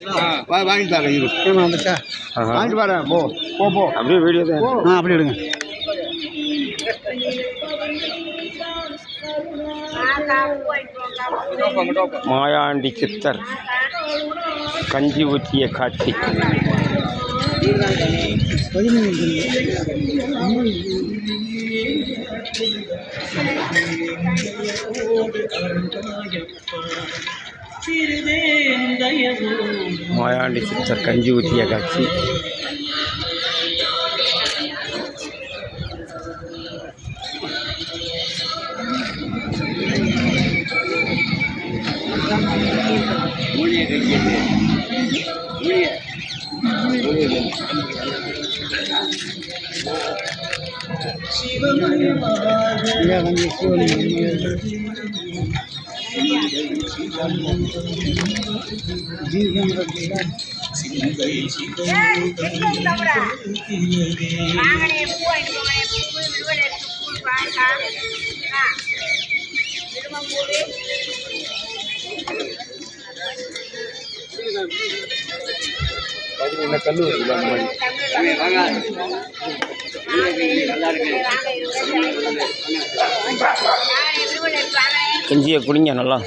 வாங்கிட்டு வரேன் இரு. வந்துச்சா வாங்கிட்டு வரேன். போ போ போ அப்படியே வீடியோ தான். அப்படியே எடுங்க. மாயாண்டி சித்தர் கஞ்சி ஊற்றிய காட்சி. மாயாண்டி சித்தர் கஞ்சி ஊற்றிய காட்சி. கஞ்சியை குடிங்க நல்லா.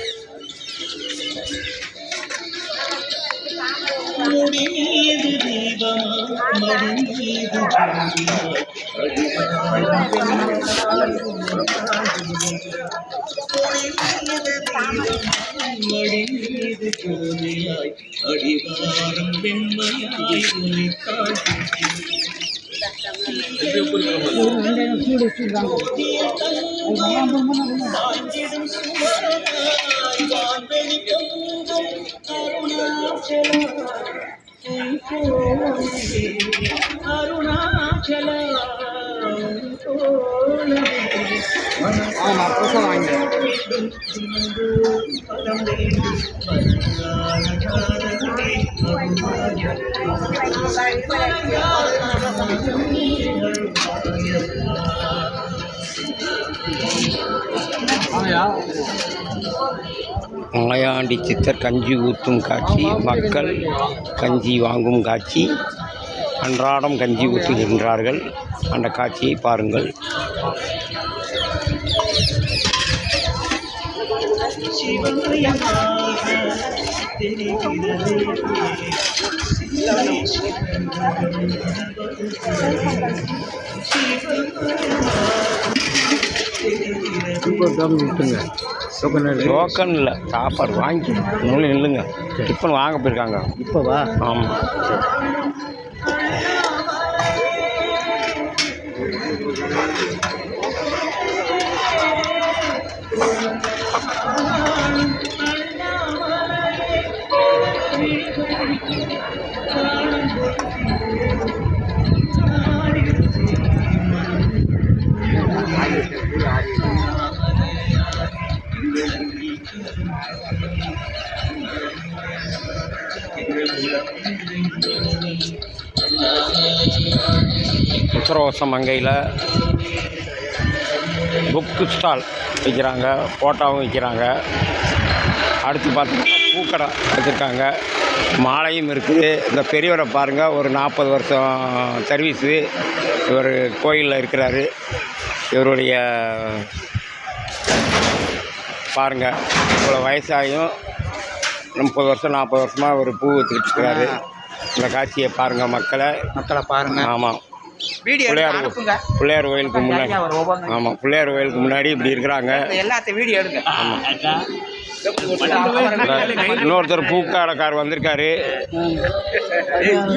மாயாண்டி சித்தர் கஞ்சி ஊற்றும் காட்சி. மக்கள் கஞ்சி வாங்கும் காட்சி. அன்றாடம் கஞ்சி ஊற்றுகின்றார்கள். அந்த காட்சியை பாருங்கள். டோக்கன் இல்லை, சாப்பாடு வாங்கி நூல் நில்லுங்க. டிஃபன் வாங்க போயிருக்காங்க. இப்போவா? ஆமாம். உத்தரவாசம் மங்கையில் புக்கு ஸ்டால் விற்கிறாங்க, ஃபோட்டோவும் விற்கிறாங்க. அடுத்து பார்த்தீங்கன்னா பூக்கடை வச்சுருக்காங்க, மாலையும் இருக்குது. இந்த பெரியவரை பாருங்கள், ஒரு 40 வருஷம் சர்வீஸு. இவர் கோயிலில் இருக்கிறாரு. இவருடைய பாருங்கள், இவ்வளோ வயசாகியும் 30 வருஷம் 40 வருஷமாக ஒரு பூ வச்சுக்கிட்டு இருக்கிறாரு. இந்த காட்சியை பாருங்கள் மக்களை பாருங்கள். ஆமாம், பிள்ளையார் கோயிலுக்கு முன்னாடி. ஆமாம், பிள்ளையார் கோயிலுக்கு முன்னாடி இப்படி இருக்கிறாங்க. எல்லாத்தையும் வீடியோ எடுங்க. ஆமாம், இன்னொருத்தர் பூக்கடைக்கார் வந்திருக்காரு.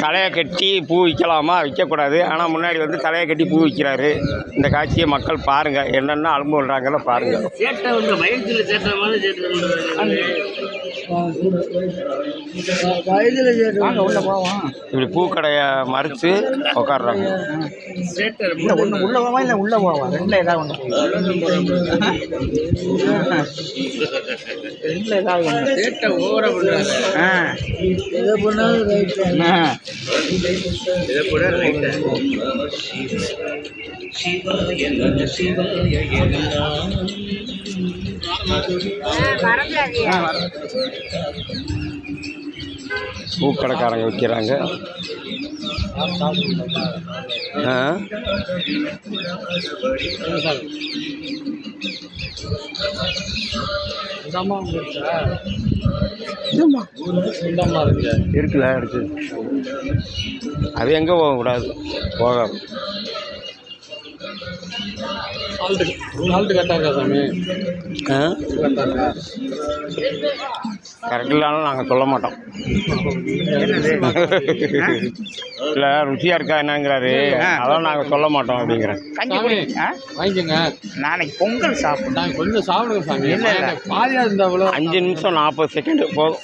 தலையை கட்டி பூ விற்கலாமா, விற்கக்கூடாது. ஆனால் முன்னாடி வந்து தலையை கட்டி பூ விற்கிறாரு. இந்த காட்சியை மக்கள் பாருங்கள், என்னென்ன அலும்பு விடுறாங்களோ பாருங்கள். இப்படி பூக்கடையை மறித்து உட்காடுறாங்க. உள்ள போவா இல்லை உள்ள போவா? ரெண்டுல ஏதாவது பூக்கடைக்காரங்க விற்கிறாங்க. ஆ இருக்குல்ல இருக்குது. அது எங்கே போகக்கூடாது, போகாது. கரெக்ட் இல்லைனாலும் நாங்கள் சொல்ல மாட்டோம். இல்லை ருசியாக இருக்கா என்னங்கிறாரு, அதான் நாங்கள் சொல்ல மாட்டோம் அப்படிங்கிறேன். வாங்கிக்கோங்க, நாளைக்கு பொங்கல் சாப்பிடுங்க, கொஞ்சம் சாப்பிடுங்க சாமி. இல்லை 5 நிமிஷம் 40 செகண்ட் போதும்.